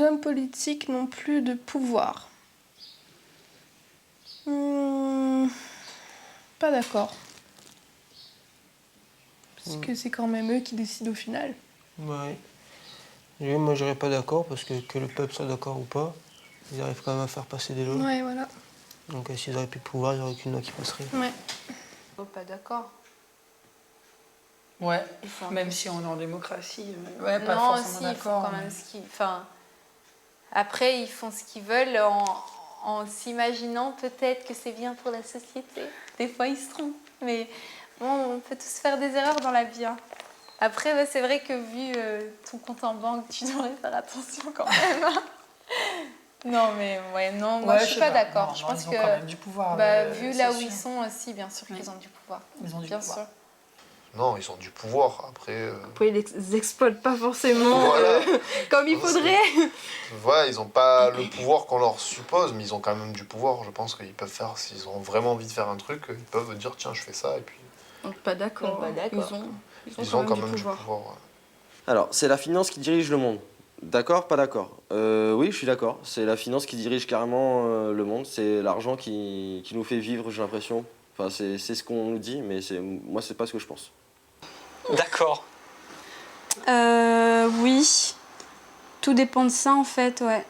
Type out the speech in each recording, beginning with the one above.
hommes politiques n'ont plus de pouvoir. Pas d'accord. Parce que c'est quand même eux qui décident au final. Ouais. Et moi, je dirais pas d'accord parce que le peuple soit d'accord ou pas, ils arrivent quand même à faire passer des lois. Ouais, voilà. Donc s'ils n'avaient plus de pouvoir, il n'y aurait qu'une loi qui passerait. Ouais. Oh, pas d'accord. Ouais, même si on est en démocratie, ouais, pas non, forcément si, d'accord. Ils font quand même ce qu'ils... Enfin, après, ils font ce qu'ils veulent en s'imaginant peut-être que c'est bien pour la société. Des fois, ils se trompent. Mais bon, on peut tous faire des erreurs dans la vie. Hein. Après, ouais, c'est vrai que vu ton compte en banque, tu devrais faire attention quand même. Hein. Non, mais ouais, non, moi, je suis pas d'accord. Je pense ils ont que, quand même du pouvoir. vu là où ils sont aussi, bien sûr qu'ils ont du pouvoir. Ils ont du bien pouvoir. sûr. Non, ils ont du pouvoir. Après. Après, ils les exploitent pas forcément Voilà. comme il faudrait. Voilà, ils n'ont pas le pouvoir qu'on leur suppose, mais ils ont quand même du pouvoir. Je pense qu'ils peuvent faire, s'ils ont vraiment envie de faire un truc, ils peuvent dire tiens, je fais ça, et puis. Pas d'accord. Ils ont quand même du pouvoir. Ouais. Alors, c'est la finance qui dirige le monde. D'accord, pas d'accord? Oui, je suis d'accord. C'est la finance qui dirige carrément le monde. C'est l'argent qui nous fait vivre, j'ai l'impression. Enfin, c'est ce qu'on nous dit, mais moi, c'est pas ce que je pense. D'accord. Oui. Tout dépend de ça, en fait, ouais.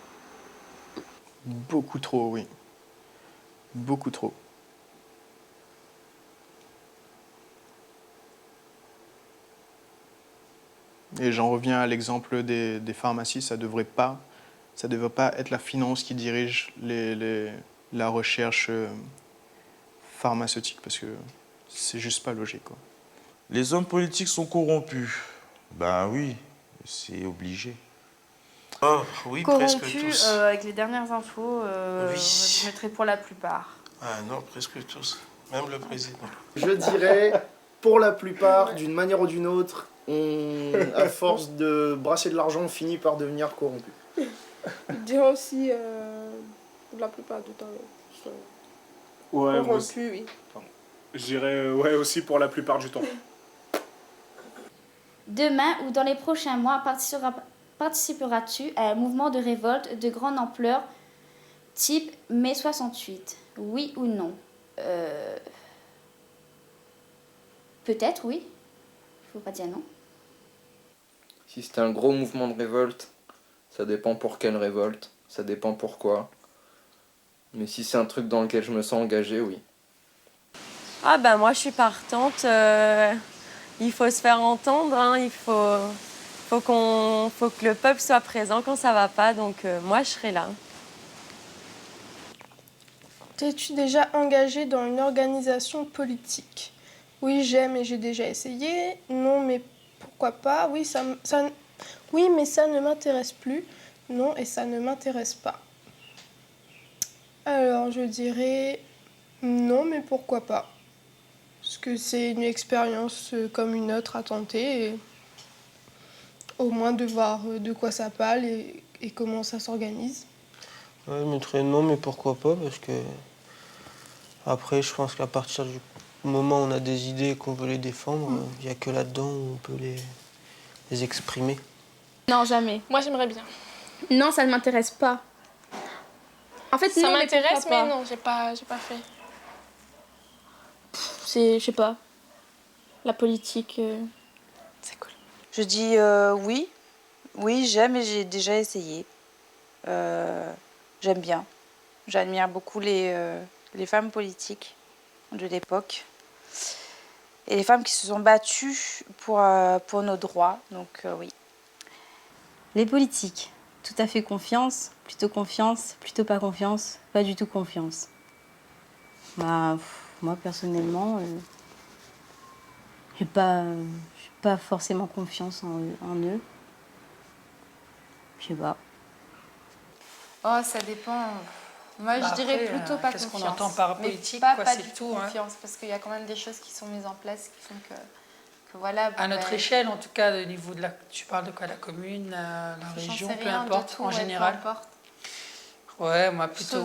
Beaucoup trop, oui. Beaucoup trop. Et j'en reviens à l'exemple des pharmacies, ça devrait pas être la finance qui dirige la recherche pharmaceutique, parce que c'est juste pas logique, quoi. Les hommes politiques sont corrompus. Ben oui, c'est obligé. Oh, oui, presque tous. Avec les dernières infos, Oui. je mettrais pour la plupart. Ah non, presque tous. Même le président. Je dirais, pour la plupart, d'une manière ou d'une autre, à force de brasser de l'argent, on finit par devenir corrompu. Je dirais aussi, la plupart du temps, Ouais, corrompu, oui. je dirais ouais, aussi pour la plupart du temps. Demain ou dans les prochains mois, participeras-tu à un mouvement de révolte de grande ampleur type mai 68? Oui ou non? Peut-être oui. Il faut pas dire non. Si c'était un gros mouvement de révolte, ça dépend pour quelle révolte, ça dépend pourquoi. Mais si c'est un truc dans lequel je me sens engagé, oui. Ah ben moi je suis partante. Il faut se faire entendre, hein. Il faut que le peuple soit présent quand ça va pas. Donc moi je serai là. T'es-tu déjà engagée dans une organisation politique? Oui, j'aime et j'ai déjà essayé. Non, mais pourquoi pas? Oui, oui, mais ça ne m'intéresse plus. Non, et ça ne m'intéresse pas. Alors, je dirais non, mais pourquoi pas? Parce que c'est une expérience comme une autre à tenter. Et au moins de voir de quoi ça parle et comment ça s'organise. Ouais, je mettrais non, mais pourquoi pas? Parce que après, je pense qu'à partir du moment où on a des idées et qu'on veut les défendre, il n'y a que là-dedans où on peut les exprimer. Non, jamais. Moi, j'aimerais bien. Non, ça ne m'intéresse pas. En fait, Ça non, m'intéresse, mais mais non, j'ai pas fait. C'est, je sais pas, la politique. C'est cool. Je dis oui. Oui, j'aime et j'ai déjà essayé. J'aime bien. J'admire beaucoup les femmes politiques de l'époque. Et les femmes qui se sont battues pour nos droits. Donc oui. Les politiques, tout à fait confiance, plutôt pas confiance, pas du tout confiance. Bah, moi personnellement, j'ai pas forcément confiance en eux. Je sais pas. Oh, ça dépend. Moi, je dirais plutôt pas confiance. Qu'est-ce qu'on entend par politique, pas, quoi, pas c'est du tout. tout confiance, parce qu'il y a quand même des choses qui sont mises en place qui font que voilà. À notre échelle, en tout cas, au niveau de tu parles de quoi, la commune, la région, peu importe, en général. Peu importe. Ouais, moi plutôt.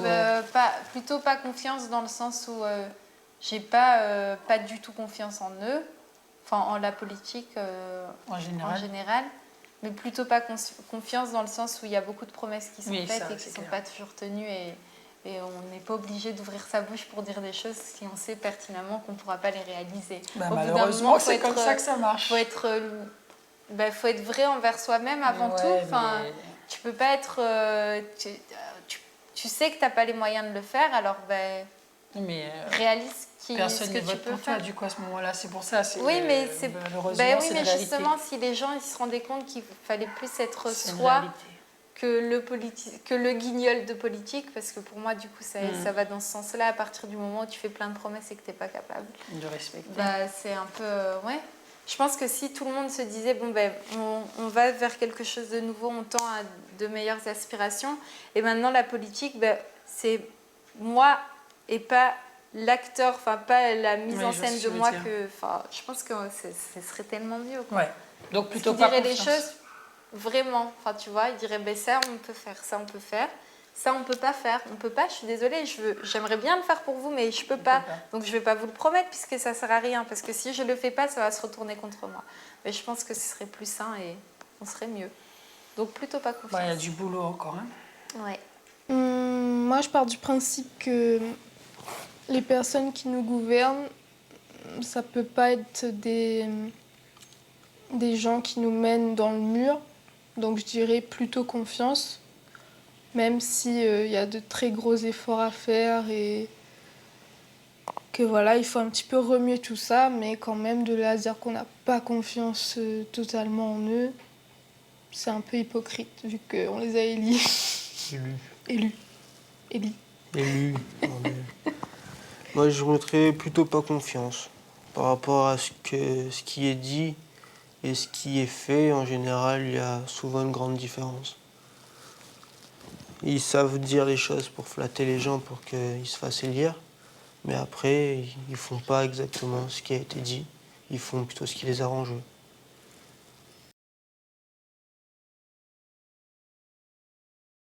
Plutôt pas confiance dans le sens où j'ai pas du tout confiance en eux, enfin en la politique en général. mais plutôt pas confiance dans le sens où il y a beaucoup de promesses qui sont Oui, faites ça, et qui c'est ne sont clair. pas toujours tenues. Et on n'est pas obligé d'ouvrir sa bouche pour dire des choses si on sait pertinemment qu'on ne pourra pas les réaliser. Bah, Au bout d'un malheureusement, moment, c'est comme ça que ça marche. Faut être vrai envers soi-même avant Ouais, tout. Enfin, mais- tu peux pas être... tu sais que tu n'as pas les moyens de le faire, alors Mais réalise personne ce ne que tu vote peux pour toi faire. du coup à ce moment-là, c'est pour ça. Oui, mais c'est malheureusement oui, c'est mais une réalité. justement, si les gens ils se rendaient compte qu'il fallait plus être C'est une soi réalité. que le guignol de politique, parce que pour moi, du coup, ça va dans ce sens-là. À partir du moment où tu fais plein de promesses et que tu n'es pas capable De respecter. c'est un peu... ouais. Je pense que si tout le monde se disait, on va vers quelque chose de nouveau, on tend à de meilleures aspirations, et maintenant la politique, c'est moi et pas l'acteur, enfin pas la mise Oui, en je vois scène ce de que tu moi veux dire. je pense que ce serait tellement mieux, quoi. Ouais. Donc plutôt Qui pas dirait les confiance. choses vraiment, enfin tu vois, il dirait ça on peut faire, ça on peut faire, ça on peut pas faire, on peut pas, je suis désolée, j'aimerais bien le faire pour vous mais je peux pas. Donc je vais pas vous le promettre puisque ça sert à rien, parce que si je le fais pas ça va se retourner contre moi. Mais je pense que ce serait plus sain et on serait mieux. Donc plutôt pas confiance. Il y a du boulot encore. Hein. Ouais. Moi, je pars du principe que les personnes qui nous gouvernent, ça peut pas être des gens qui nous mènent dans le mur. Donc je dirais plutôt confiance, même si y a de très gros efforts à faire et que voilà, il faut un petit peu remuer tout ça, mais quand même de là à dire qu'on n'a pas confiance totalement en eux, c'est un peu hypocrite vu qu'on les a élus. Élus. Moi, je mettrais plutôt pas confiance. Par rapport à ce qui est dit et ce qui est fait, en général, il y a souvent une grande différence. Ils savent dire les choses pour flatter les gens, pour qu'ils se fassent élire. Mais après, ils font pas exactement ce qui a été dit. Ils font plutôt ce qui les arrange.